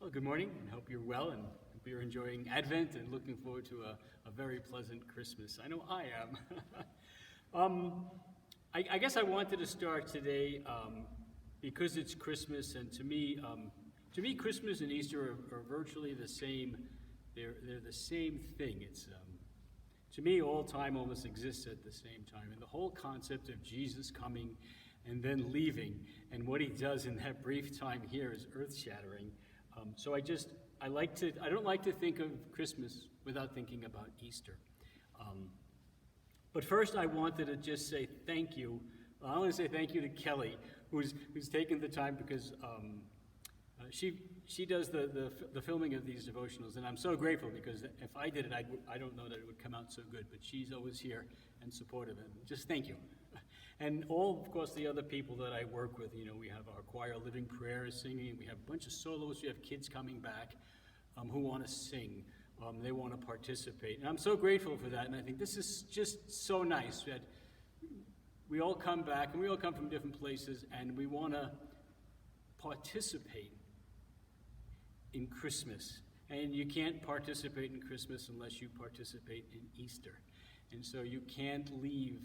Well, good morning, and hope you're well, and hope you're enjoying Advent and looking forward to a very pleasant Christmas. I know I am. I guess I wanted to start today because it's Christmas, and to me, Christmas and Easter are virtually the same. They're the same thing. It's to me, all time almost exists at the same time, and the whole concept of Jesus coming and then leaving, and what he does in that brief time here is earth-shattering. So I don't like to think of Christmas without thinking about Easter. But first I wanted to just say thank you. I want to say thank you to Kelly, who's taken the time because she does the filming of these devotionals, and I'm so grateful because if I did it, I don't know that it would come out so good, but she's always here and supportive, and just thank you. And all, of course, the other people that I work with, we have our choir living prayers singing, we have a bunch of soloists, we have kids coming back who want to sing, they want to participate. And I'm so grateful for that, and I think this is just so nice that we all come back, and we all come from different places, and we want to participate in Christmas. And you can't participate in Christmas unless you participate in Easter. And so you can't leave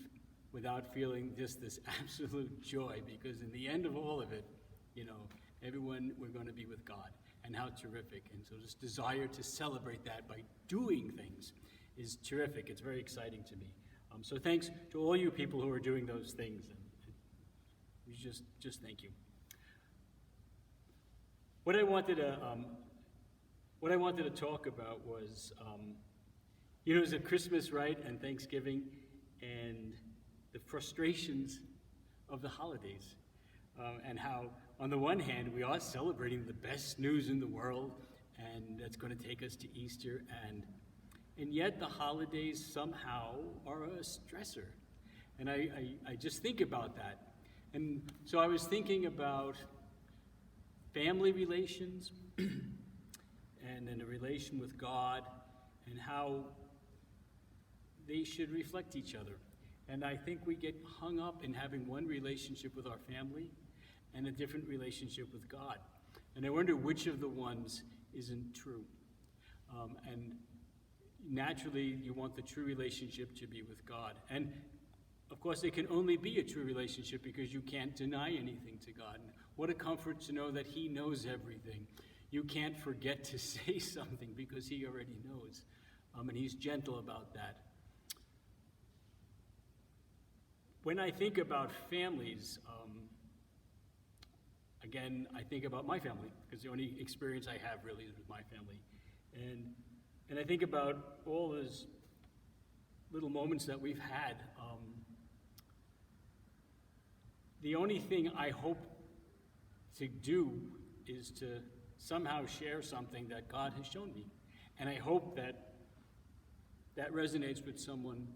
without feeling just this absolute joy, because in the end of all of it, everyone, we're going to be with God, and how terrific. And so this desire to celebrate that by doing things is terrific. It's very exciting to me. So thanks to all you people who are doing those things, and we just thank you. What I wanted to talk about was, it's a Christmas, right, and Thanksgiving, and the frustrations of the holidays, and how, on the one hand, we are celebrating the best news in the world, and that's going to take us to Easter, and yet the holidays somehow are a stressor. And I just think about that. And so I was thinking about family relations, and in a relation with God, and how they should reflect each other. And I think we get hung up in having one relationship with our family and a different relationship with God. And I wonder which of the ones isn't true. And naturally, you want the true relationship to be with God. And of course, it can only be a true relationship because you can't deny anything to God. And what a comfort to know that he knows everything. You can't forget to say something because he already knows. And he's gentle about that. When I think about families, again, I think about my family, because the only experience I have really is with my family. And I think about all those little moments that we've had. The only thing I hope to do is to somehow share something that God has shown me. And I hope that resonates with someone.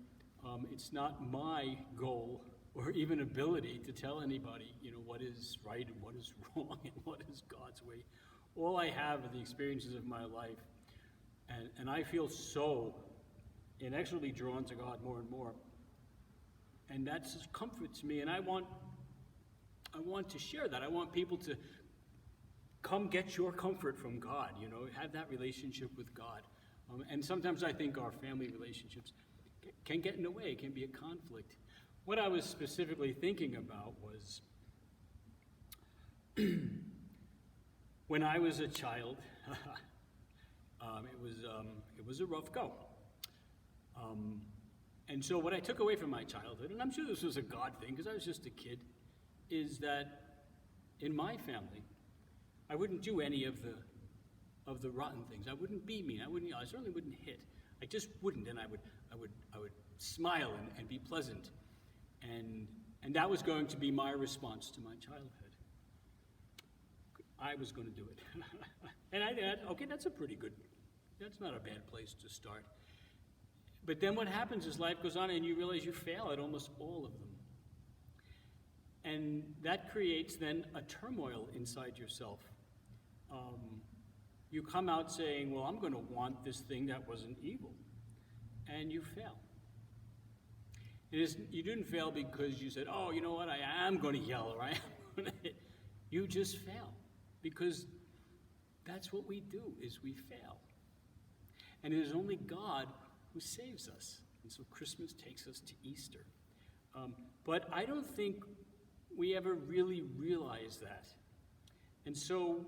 It's not my goal or even ability to tell anybody, what is right and what is wrong and what is God's way. All I have are the experiences of my life, and I feel so inexorably drawn to God more and more. And that's a comfort to me, and I want to share that. I want people to come get your comfort from God, have that relationship with God. And sometimes I think our family relationships can get in the way, can be a conflict. What I was specifically thinking about was when I was a child, it was a rough go. And so what I took away from my childhood, and I'm sure this was a God thing because I was just a kid, is that in my family, I wouldn't do any of the rotten things. I wouldn't be mean. I certainly wouldn't hit. I just wouldn't, and I would smile and be pleasant, and that was going to be my response to my childhood. I was going to do it, and I did. Okay, that's not a bad place to start. But then what happens is life goes on, and you realize you fail at almost all of them, and that creates then a turmoil inside yourself. You come out saying, well, I'm going to want this thing that wasn't evil. And you fail. You didn't fail because you said, oh, you know what, I am going to yell, or I am going to hit. You just fail because That's what we do, is we fail. And it is only God who saves us. And so Christmas takes us to Easter. But I don't think we ever really realize that. And so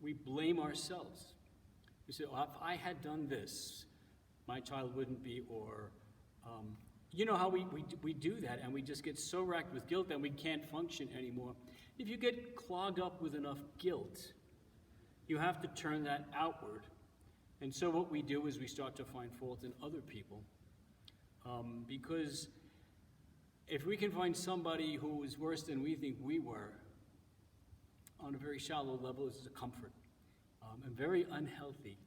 we blame ourselves. We say, oh, if I had done this, my child wouldn't be, or you know how we do that, and we just get so racked with guilt that we can't function anymore. If you get clogged up with enough guilt, you have to turn that outward. And so what we do is we start to find fault in other people. Because if we can find somebody who is worse than we think we were, on a very shallow level, this is a comfort, and very unhealthy.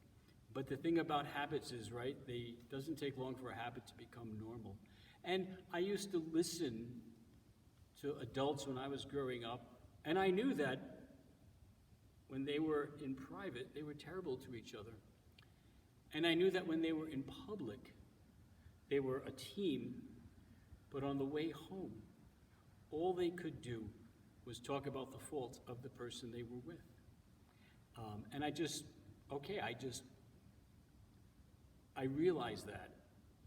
But the thing about habits is, right, it doesn't take long for a habit to become normal. And I used to listen to adults when I was growing up, and I knew that when they were in private, they were terrible to each other. And I knew that when they were in public, they were a team, but on the way home, all they could do was talk about the faults of the person they were with. And I realized that.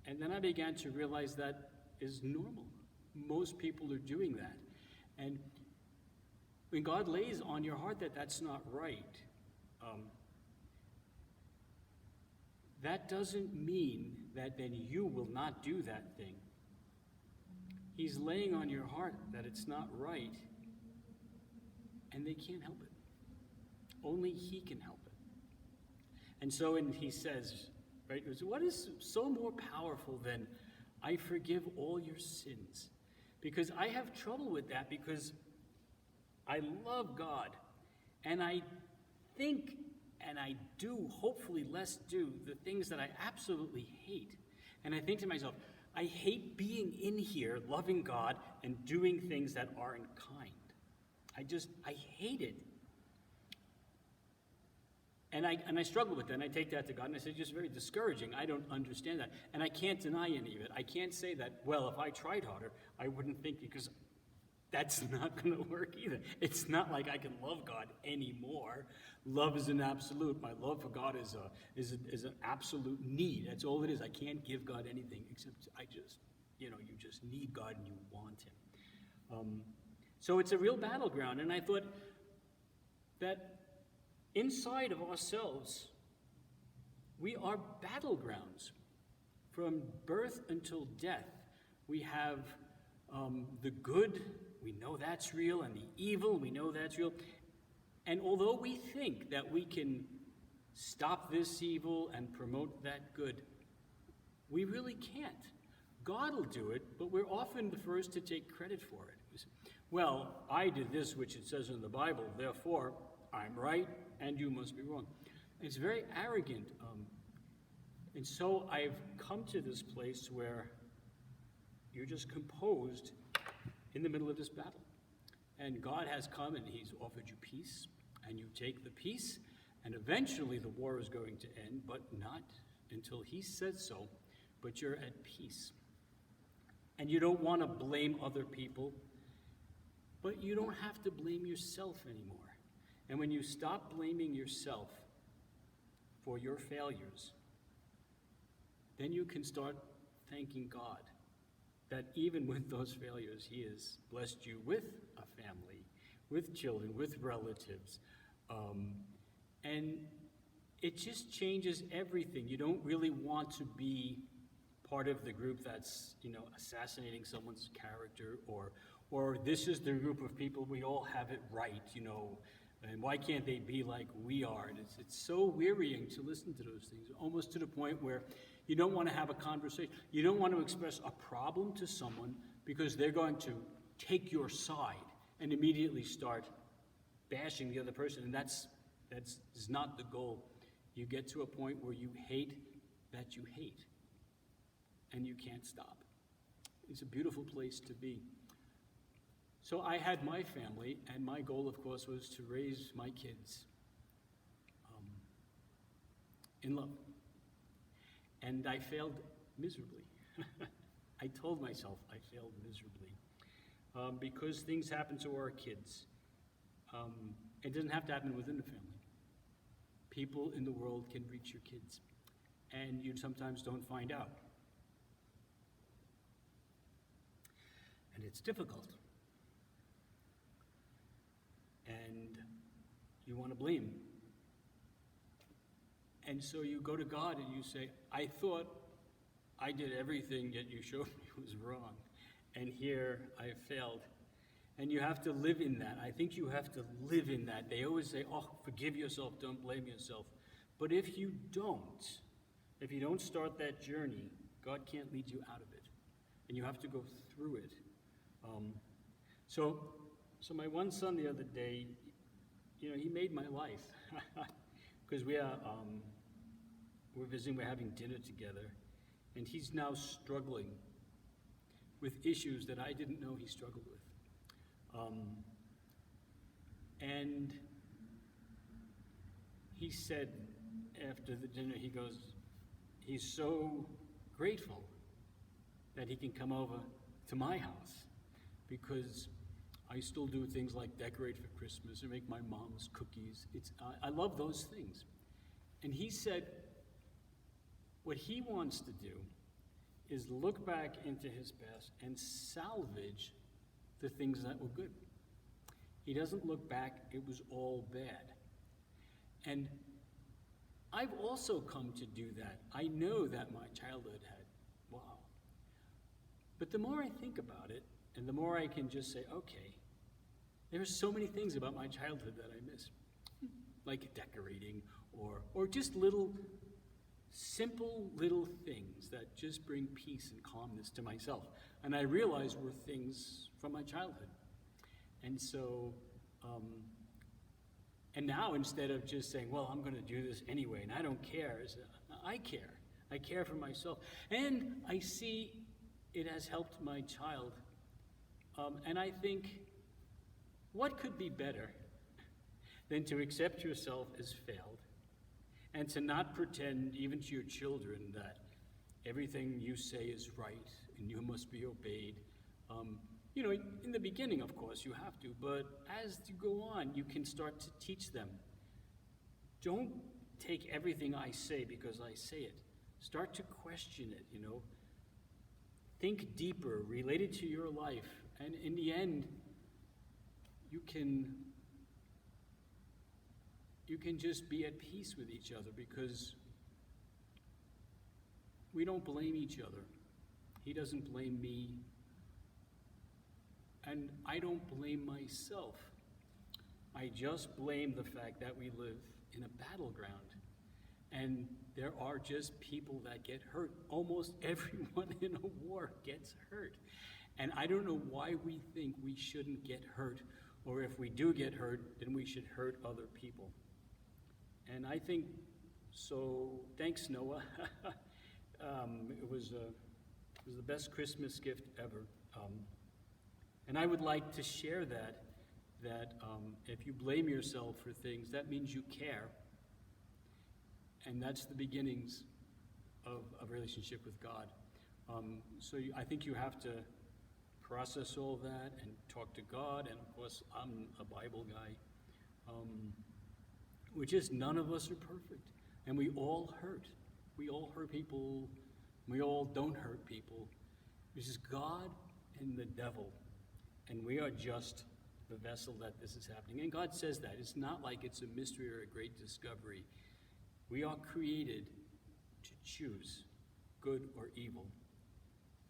And then I began to realize that is normal. Most people are doing that. And when God lays on your heart that that's not right, that doesn't mean that then you will not do that thing. He's laying on your heart that it's not right, and they can't help it. Only He can help it. And so He says, right, what is so more powerful than I forgive all your sins? Because I have trouble with that, because I love God, and I think, and I do, hopefully less do, the things that I absolutely hate. And I think to myself, I hate being in here, loving God, and doing things that aren't kind. I hate it. And I struggle with that, and I take that to God, and I say, it's just very discouraging. I don't understand that. And I can't deny any of it. I can't say that, well, if I tried harder, I wouldn't think, because that's not going to work either. It's not like I can love God anymore. Love is an absolute. My love for God is an absolute need. That's all it is. I can't give God anything except you just need God and you want Him. So it's a real battleground. And I thought that inside of ourselves, we are battlegrounds. From birth until death, we have the good, we know that's real, and the evil, we know that's real. And although we think that we can stop this evil and promote that good, we really can't. God will do it, but we're often the first to take credit for it. We say, well, I did this, which it says in the Bible, therefore I'm right and you must be wrong. It's very arrogant. And so I've come to this place where you're just composed in the middle of this battle. And God has come and He's offered you peace, and you take the peace, and eventually the war is going to end, but not until He says so, but you're at peace. And you don't want to blame other people, but you don't have to blame yourself anymore. And when you stop blaming yourself for your failures, then you can start thanking God that even with those failures, He has blessed you with a family, with children, with relatives. And it just changes everything. You don't really want to be part of the group that's, assassinating someone's character, or this is the group of people, we all have it right, and why can't they be like we are? And it's so wearying to listen to those things, almost to the point where you don't want to have a conversation. You don't want to express a problem to someone because they're going to take your side and immediately start bashing the other person. And that's not the goal. You get to a point where you hate that you hate, and you can't stop. It's a beautiful place to be. So I had my family, and my goal, of course, was to raise my kids in love. And I failed miserably. I told myself I failed miserably because things happen to our kids. It doesn't have to happen within the family. people in the world can reach your kids, and you sometimes don't find out. And it's difficult. And you want to blame. And so you go to God and you say, I thought I did everything that you showed me was wrong, and here I failed. And you have to live in that. I think you have to live in that. They always say, oh, forgive yourself, don't blame yourself. But if you don't start that journey, God can't lead you out of it. And you have to go through it. So my one son the other day, he made my life. Because we're visiting, we're having dinner together. And he's now struggling with issues that I didn't know he struggled with. And he said after the dinner, he goes, he's so grateful that he can come over to my house because I still do things like decorate for Christmas or make my mom's cookies. I love those things. And he said what he wants to do is look back into his past and salvage the things that were good. He doesn't look back, it was all bad. And I've also come to do that. I know that my childhood had, wow. But the more I think about it, and the more I can just say, okay, there are so many things about my childhood that I miss. Like decorating, or just simple little things that just bring peace and calmness to myself. And I realize were things from my childhood. And so, and now instead of just saying, well, I'm going to do this anyway, and I don't care, I care. I care for myself. And I see it has helped my child. And I think, what could be better than to accept yourself as failed and to not pretend, even to your children, that everything you say is right and you must be obeyed. In the beginning, of course, you have to, but as you go on, you can start to teach them. Don't take everything I say because I say it. Start to question it, Think deeper, relate it to your life, and in the end, you can just be at peace with each other because we don't blame each other. He doesn't blame me, and I don't blame myself. I just blame the fact that we live in a battleground, and there are just people that get hurt. Almost everyone in a war gets hurt, and I don't know why we think we shouldn't get hurt, or if we do get hurt, then we should hurt other people. And I think, so thanks, Noah. It was the best Christmas gift ever. And I would like to share that if you blame yourself for things, that means you care. And that's the beginnings of a relationship with God. I think you have to process all that and talk to God. And of course, I'm a Bible guy. Which is none of us are perfect. And we all hurt. We all hurt people. We all don't hurt people. This is God and the devil. And we are just the vessel that this is happening. And God says that. It's not like it's a mystery or a great discovery. We are created to choose good or evil.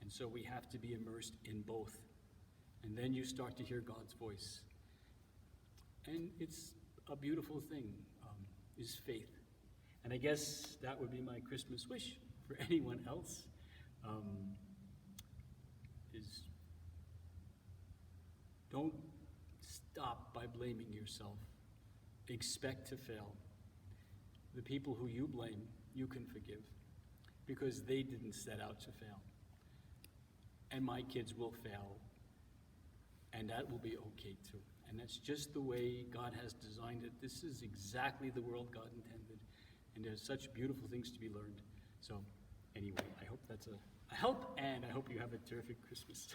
And so we have to be immersed in both. And then you start to hear God's voice. And it's a beautiful thing, is faith. And I guess that would be my Christmas wish for anyone else, is don't stop by blaming yourself. Expect to fail. The people who you blame, you can forgive, because they didn't set out to fail. And my kids will fail, and that will be okay too. And that's just the way God has designed it. This is exactly the world God intended. And there's such beautiful things to be learned. So anyway, I hope that's a help, and I hope you have a terrific Christmas.